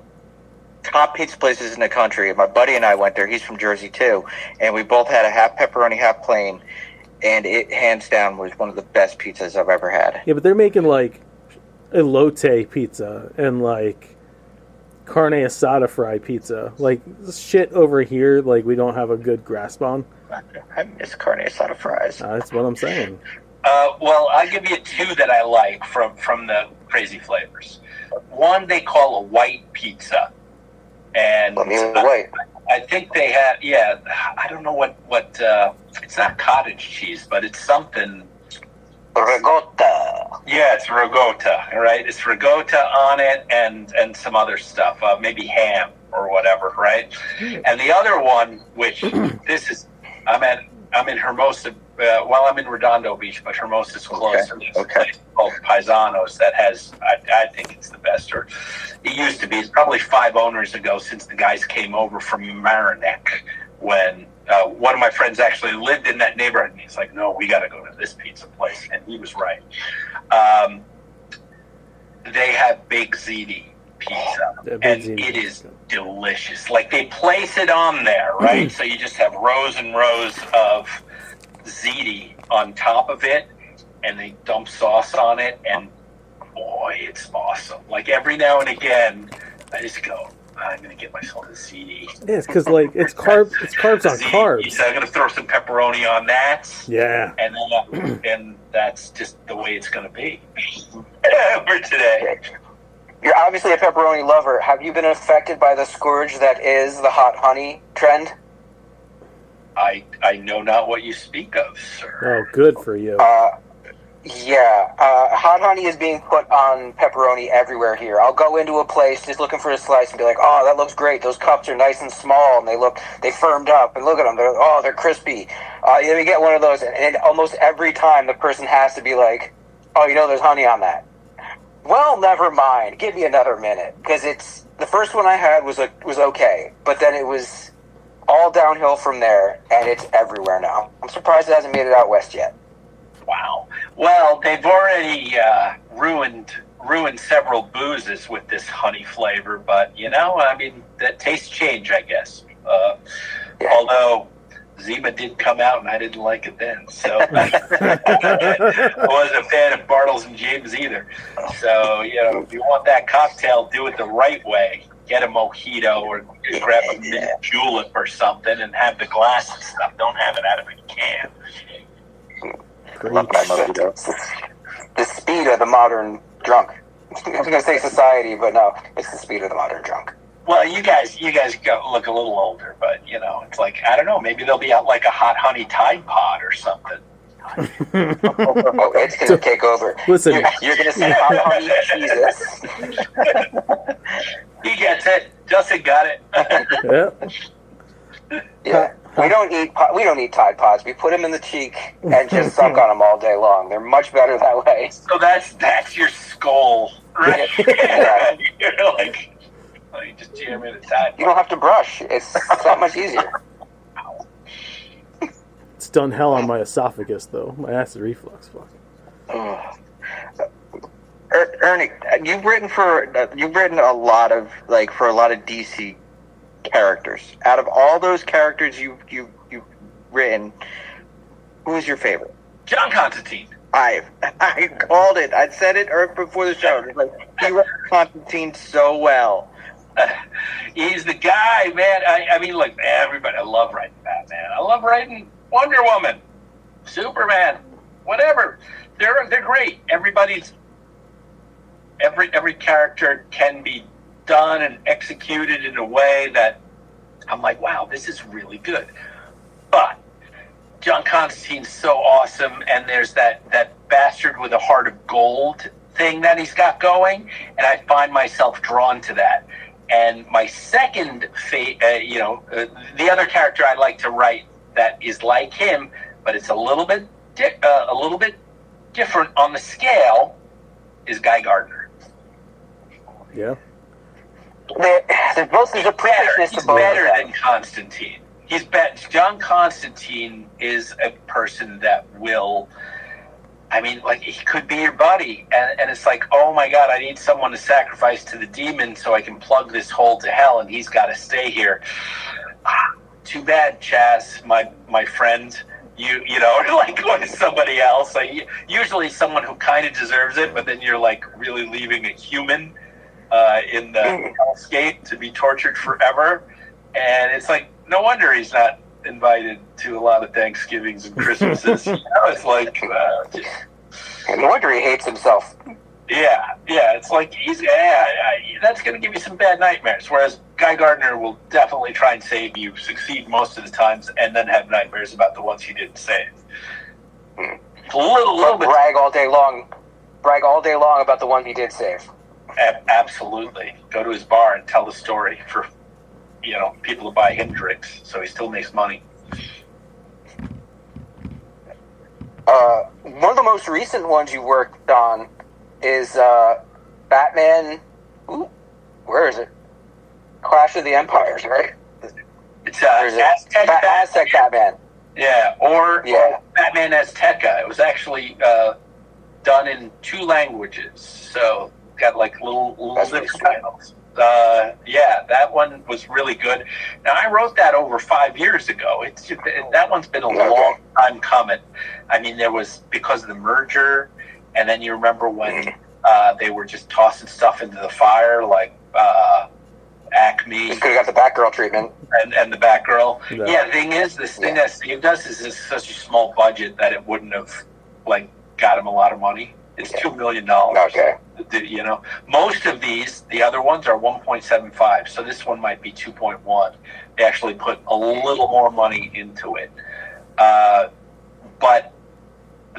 top pizza places in the country. And my buddy and I went there. He's from Jersey too, and we both had a half pepperoni, half plain, and it hands down was one of the best pizzas I've ever had. Yeah, but they're making like elote pizza and like carne asada fry pizza. Like, shit over here, like, we don't have a good grasp on. I miss carne asada fries. That's what I'm saying. Well, I'll give you two that I like from the crazy flavors. One they call a white pizza, and white. I think they have. Yeah, I don't know what. It's not cottage cheese, but it's something. Ricotta. Yeah, it's ricotta. Right, it's ricotta on it, and some other stuff, maybe ham or whatever. Right, and the other one, which this is, I'm in Hermosa. I'm in Redondo Beach, but Hermosa's closer. There's a place called Paisanos that has, I think it's the best, or it used to be. It's probably 5 owners ago since the guys came over from Mamaroneck when one of my friends actually lived in that neighborhood. And he's like, no, we got to go to this pizza place. And he was right. They have Big Ziti pizza, and it is delicious. Like, they place it on there, right? So you just have rows and rows of ziti on top of it, and they dump sauce on it, and boy, it's awesome. Like, every now and again, I just go, I'm gonna get myself a ziti. Yeah, it's because like it's carbs on carbs. So I'm gonna throw some pepperoni on that. Yeah, and then and that's just the way it's gonna be for today. You're obviously a pepperoni lover. Have you been affected by the scourge that is the hot honey trend? I know not what you speak of, sir. Oh, good for you. Hot honey is being put on pepperoni everywhere here. I'll go into a place just looking for a slice and be like, oh, that looks great. Those cups are nice and small, and they firmed up, and look at them. They're crispy. Let me get one of those. And almost every time the person has to be like, oh, there's honey on that. Well, never mind. Give me another minute. Because the first one I had was okay, but then it was all downhill from there, and it's everywhere now. I'm surprised it hasn't made it out west yet. Wow. Well, they've already ruined several boozes with this honey flavor, but that tastes change, I guess. Although Zima did come out, and I didn't like it then, so I wasn't a fan of Bartles and James either. So if you want that cocktail, do it the right way. Get a mojito or grab a mint julep or something and have the glass and stuff. Don't have it out of a can. Love that mojito. The speed of the modern drunk. I was going to say society, but no, it's the speed of the modern drunk. Well, you guys look a little older, but it's like, I don't know, maybe they'll be out like a hot honey Tide Pod or something. Oh, it's going to take over. Listen, you're going to say hot honey Jesus. He gets it. Justin got it. Yeah. We don't eat Tide Pods. We put them in the cheek and just suck on them all day long. They're much better that way. So that's your skull, right? Yeah. You're like, you just jam in a Tide Pod. You don't have to brush. It's that much easier. It's done hell on my esophagus, though. My acid reflux. Fuck. Ernie, you've written a lot of for a lot of DC characters, out of all those characters you've written, who's your favorite? John Constantine. I called it. I said it before the show. It's like, he wrote Constantine so well. He's the guy, man. I mean, like, everybody. I love writing Batman. I love writing Wonder Woman, Superman, whatever. They're great. Every character can be done and executed in a way that I'm like, wow, this is really good. But John Constantine's so awesome, and there's that bastard with a heart of gold thing that he's got going, and I find myself drawn to that. And my second, the other character I like to write that is like him, but it's a little bit different on the scale, is Guy Gardner. Yeah. There's both there's a precious He's to both better of them. than Constantine. He's better. John Constantine is a person that will. I mean, like, he could be your buddy, and it's like, oh my God, I need someone to sacrifice to the demon so I can plug this hole to hell, and he's got to stay here. Too bad, Chaz, my friend. You know, like, going to somebody else. Like, usually someone who kind of deserves it, but then you're like really leaving a human in the hellscape to be tortured forever, and it's like, no wonder he's not invited to a lot of Thanksgivings and Christmases. You know, it's like, No wonder he hates himself. yeah, it's like that's going to give you some bad nightmares. Whereas Guy Gardner will definitely try and save you, succeed most of the times, and then have nightmares about the ones he didn't save. It's a little bit. Brag all day long about the one he did save. Absolutely, go to his bar and tell the story for people to buy him drinks, so he still makes money. One of the most recent ones you worked on is Batman. Ooh, where is it? Clash of the Empires, right? It's Aztec Batman. Yeah, or Batman Azteca. It was actually done in 2 languages, so got like little subtitles. That one was really good. Now, I wrote that over 5 years ago. That one's been a long time coming. I mean, there was, because of the merger, and then you remember when they were just tossing stuff into the fire, like Acme. Could have got the Batgirl treatment. And the Batgirl. No. Yeah, the thing is, this thing that Steve does is such a small budget that it wouldn't have, like, got him a lot of money. It's $2 million. Okay. You know, most of these, the other ones are 1.75, so this one might be 2.1. They actually put a little more money into it, but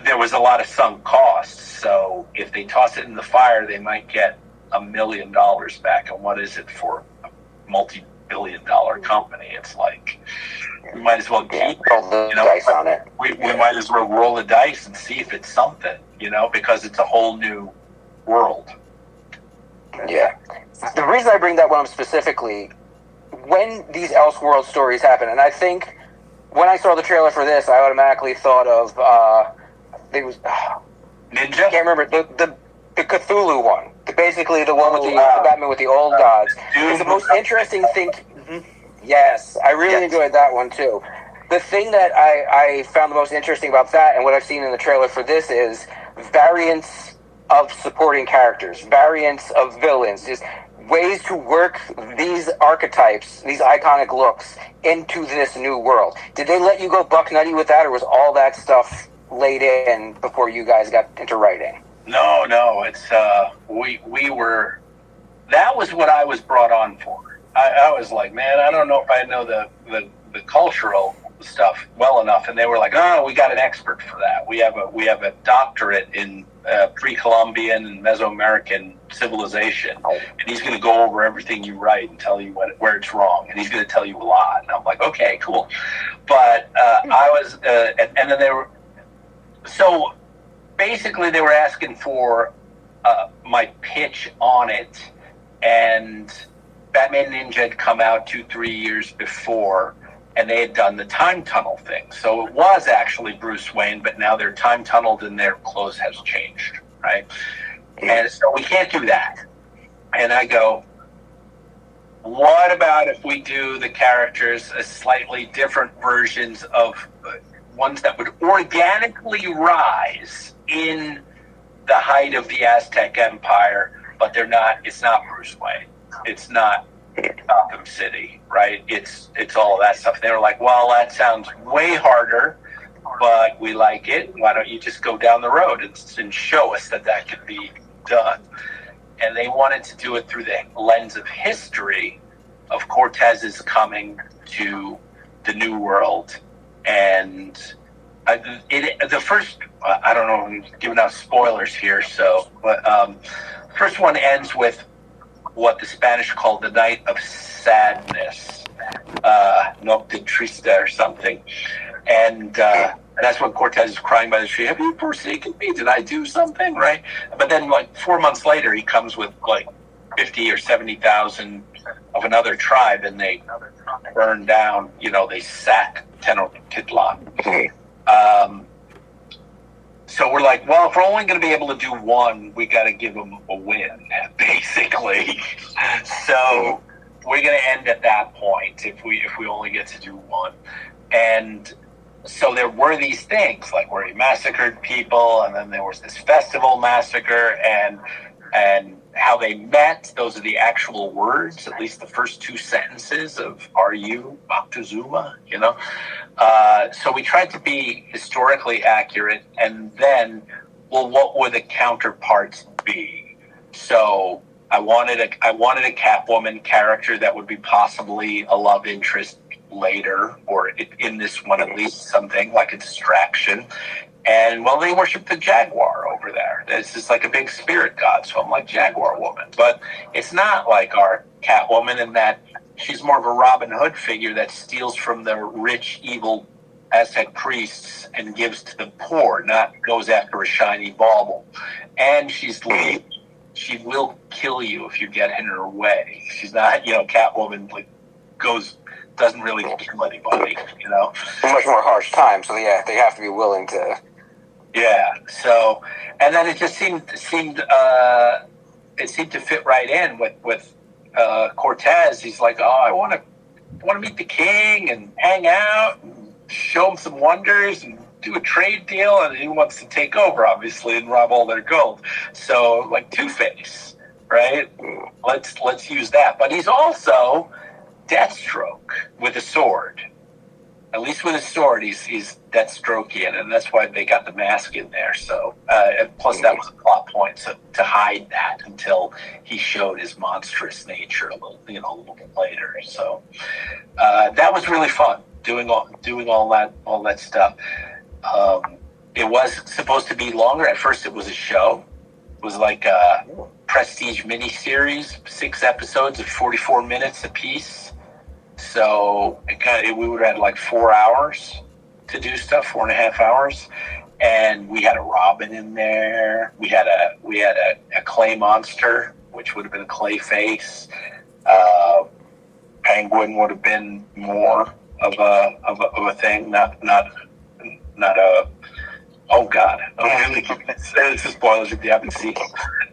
there was a lot of sunk costs. So if they toss it in the fire, they might get $1 million back. And what is it for a multi-billion-dollar company? It's like, we might as well keep roll the dice on it. We might as well roll the dice and see if it's something, because it's a whole new world. Yeah. The reason I bring that one up specifically, when these Elseworld stories happen, and I think when I saw the trailer for this, I automatically thought of, it was, Ninja? I can't remember, the Cthulhu one. Basically the one with the Batman with the old gods. It's the most interesting thing. Yes, I really enjoyed that one too. The thing that I found the most interesting about that, and what I've seen in the trailer for this, is variants of supporting characters, variants of villains, just ways to work these archetypes, these iconic looks, into this new world. Did they let you go buck nutty with that, or was all that stuff laid in before you guys got into writing? No, it's we were. That was what I was brought on for. I was like, man, I don't know if I know the cultural stuff well enough, and they were like, oh, we got an expert for that. We have a doctorate in pre-Columbian and Mesoamerican civilization, and he's going to go over everything you write and tell you where it's wrong, and he's going to tell you a lot. And I'm like, okay, cool. But I was, and then they were, so basically they were asking for my pitch on it, and Batman Ninja had come out 2-3 years before, and they had done the time tunnel thing. So it was actually Bruce Wayne, but now they're time tunneled and their clothes has changed, right? And so we can't do that. And I go, what about if we do the characters as slightly different versions of ones that would organically rise in the height of the Aztec Empire, but they're not. It's not Bruce Wayne. It's not Gotham City, right? It's all of that stuff. They were like, well, that sounds way harder, but we like it. Why don't you just go down the road and show us that can be done? And they wanted to do it through the lens of history of Cortez's coming to the New World. And the first, I don't know, I'm giving out spoilers here, but first one ends with what the Spanish called the Night of Sadness, Noche de Triste or something. And that's when Cortez is crying by the tree. Have you forsaken me? Did I do something? Right? But then, 4 months later, he comes with 50 or 70,000 of another tribe, and they burn down. They sack Tenochtitlan. So we're like, well, if we're only going to be able to do one, we got to give them a win, basically. So we're going to end at that point if we only get to do one. And so there were these things like where he massacred people, and then there was this festival massacre, and how they met. Those are the actual words, at least the first two sentences of "Are you Moctezuma?" So we tried to be historically accurate, and then, well, what would the counterparts be? So I wanted a Catwoman character that would be possibly a love interest later, or in this one at least, something like a distraction. And well, they worship the jaguar over there. It's just like a big spirit god, so I'm like Jaguar Woman. But it's not like our Catwoman in that she's more of a Robin Hood figure that steals from the rich, evil Aztec priests and gives to the poor, not goes after a shiny bauble. And she's lethal. She will kill you if you get in her way. She's not, Catwoman doesn't really kill anybody, It's a much more harsh time, so yeah, they have to be willing to. Yeah. So, and then it just seemed to fit right in with Cortez. He's like, oh, I want to meet the king and hang out and show him some wonders and do a trade deal, and he wants to take over, obviously, and rob all their gold. So, like Two-Face, right? Let's use that. But he's also Deathstroke with a sword. At least with his sword, he's Deathstrokean, and that's why they got the mask in there. So, plus that was a plot point to hide that until he showed his monstrous nature a little bit later. So, that was really fun doing all that stuff. It was supposed to be longer. At first, it was a show. It was like a prestige miniseries, 6 episodes of 44 minutes apiece. So we would have had like 4 hours to do stuff, 4.5 hours, and we had a Robin in there. We had a clay monster, which would have been Clayface. Penguin would have been more of a thing, not a. Oh God! Really? It's a spoilers if you haven't seen it.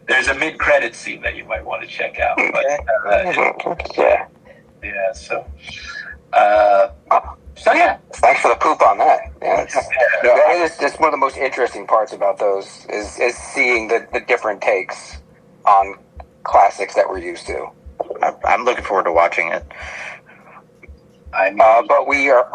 There's a mid-credit scene that you might want to check out. But, yeah. So yeah. Thanks for the poop on that. Yeah, it's one of the most interesting parts about those is seeing the different takes on classics that we're used to. I'm looking forward to watching it. But we are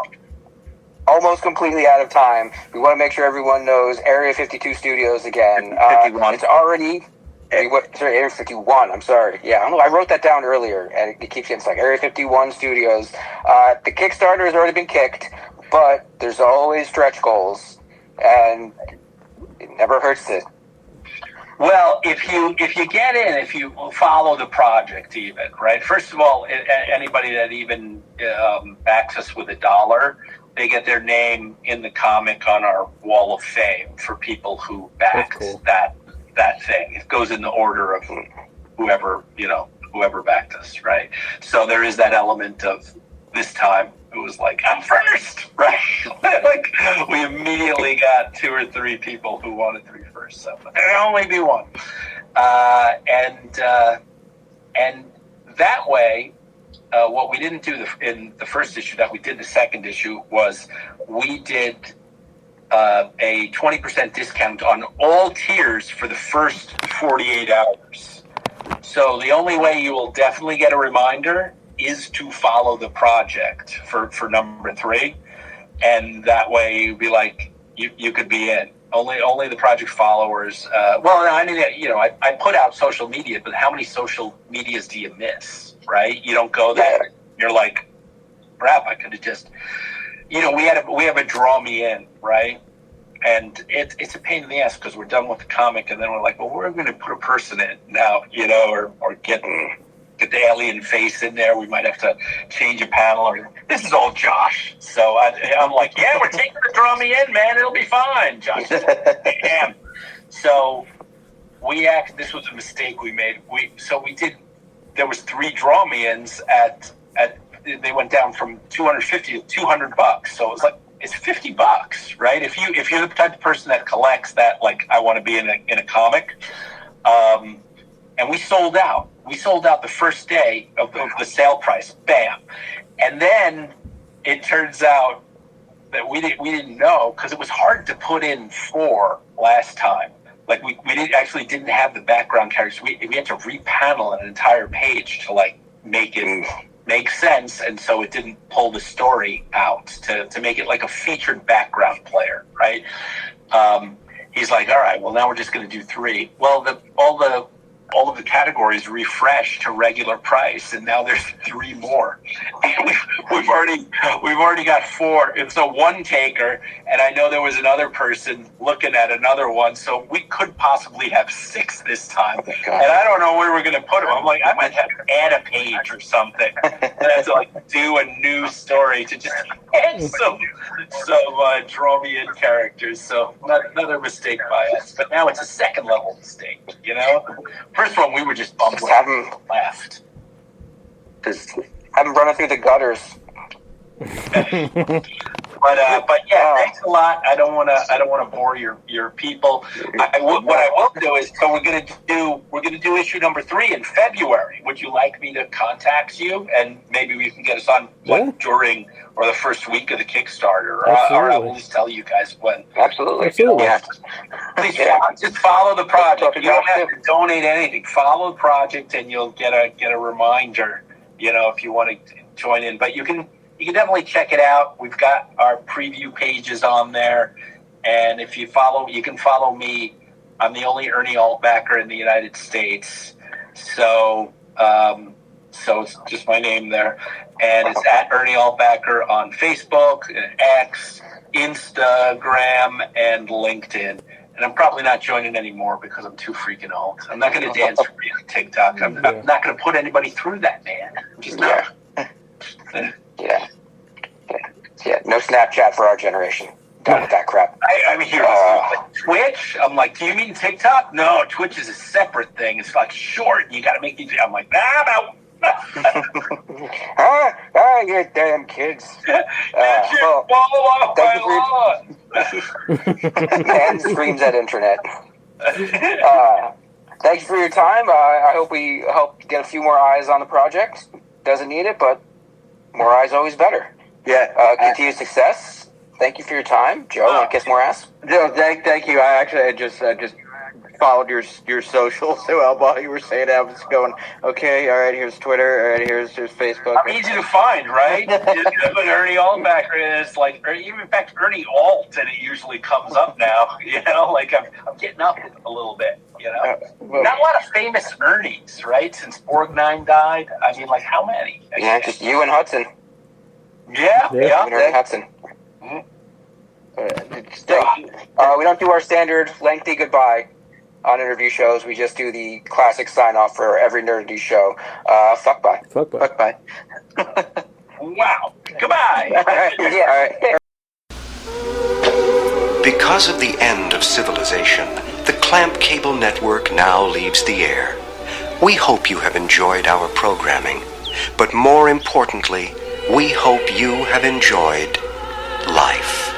almost completely out of time. We want to make sure everyone knows Area 52 Studios again. 51. It's already... Area 51, I'm sorry. Yeah, I don't know, I wrote that down earlier, and it keeps getting stuck. Area 51 Studios. The Kickstarter has already been kicked, but there's always stretch goals, and it never hurts to... Well, if you get in, if you follow the project even, right? First of all, anybody that even backs us with $1, they get their name in the comic on our wall of fame for people who backed that thing. It goes in the order of whoever backed us, right? So there is that element of this time it was like, I'm first, right? Like we immediately got 2 or 3 people who wanted to be first, so there'll only be one. And that way what we didn't do in the first issue that we did the second issue was we did a 20% discount on all tiers for the first 48 hours. So the only way you will definitely get a reminder is to follow the project for number 3. And that way you'd be like, you could be in. Only the project followers. I mean, I put out social media, but how many social medias do you miss, right? You don't go there. You're like, crap, I could have just, we have a draw me in, right? And it's a pain in the ass because we're done with the comic, and then we're like, well, we're going to put a person in now, or get the alien face in there. We might have to change a panel, or this is all Josh. So I'm like, yeah, we're taking the draw me in, man. It'll be fine. Josh is damn. So this was a mistake we made. There was 3 draw me ins they went down from $250 to $200. So it was like, it's $50, right? If you're the type of person that collects that, like, I want to be in a comic, and we sold out. We sold out the first day of the sale price, bam. And then it turns out that we didn't know, because it was hard to put in 4 last time. Like we didn't have the background characters. We had to repanel an entire page to like make it make sense, and so it didn't pull the story out to make it like a featured background player, right? He's like, all right, well now we're just going to do 3. Well, all of the categories refreshed to regular price, and now there's 3 more. And we've already got 4. It's a one taker, and I know there was another person looking at another one, so we could possibly have 6 this time. Oh, and I don't know where we're going to put them. I'm like, I might have to add a page or something. And I have to like do a new story to just add some draw me in characters. So another mistake by us, but now it's a second level mistake. First one, we were just bummed left. Just have them running through the gutters. But yeah, thanks a lot. I don't want to bore your people. What I will do is, so we're gonna do issue number 3 in February. Would you like me to contact you, and maybe we can get us on during or the first week of the Kickstarter, or I will just tell you guys when. Absolutely. Yeah. Please just follow the project. You don't have to donate anything. Follow the project, and you'll get a reminder. If you want to join in, but you can definitely check it out. We've got our preview pages on there, and if you can follow me. I'm the only Ernie Altbacker in the United States, so it's just my name there, and it's at Ernie Altbacker on Facebook, X, Instagram, and LinkedIn. And I'm probably not joining anymore because I'm too freaking old. I'm not going to dance for you on TikTok. I'm not going to put anybody through that, man. I'm just not. Yeah. No Snapchat for our generation. Done with that crap. I'm here. Twitch? I'm like, do you mean TikTok? No, Twitch is a separate thing. It's like short. You got to make these. I'm like, no. You damn kids. And screams at internet. Thank you for your time. I hope we help get a few more eyes on the project. Doesn't need it, but more eyes always better. Yeah. Continued success. Thank you for your time, Joe. Want to kiss more ass? No, thank you. I just followed your socials while you were saying that. I was going, okay, all right, here's Twitter, all right, here's Facebook. I'm easy to find, right? But Ernie Altbacker is like, or even in fact, Ernie Alt, and it usually comes up now. Like I'm getting up a little bit. Not a lot of famous Ernies, right? Since Borgnine died. I mean, like how many? Just you and Hudson. Yeah. And Ernie Hudson. We don't do our standard lengthy goodbye on interview shows. We just do the classic sign off for every nerdy show. Fuck bye. Fuck bye. Fuck bye. Wow. Goodbye. Yeah. All right. Because of the end of civilization, the Clamp Cable Network now leaves the air. We hope you have enjoyed our programming, but more importantly, we hope you have enjoyed life.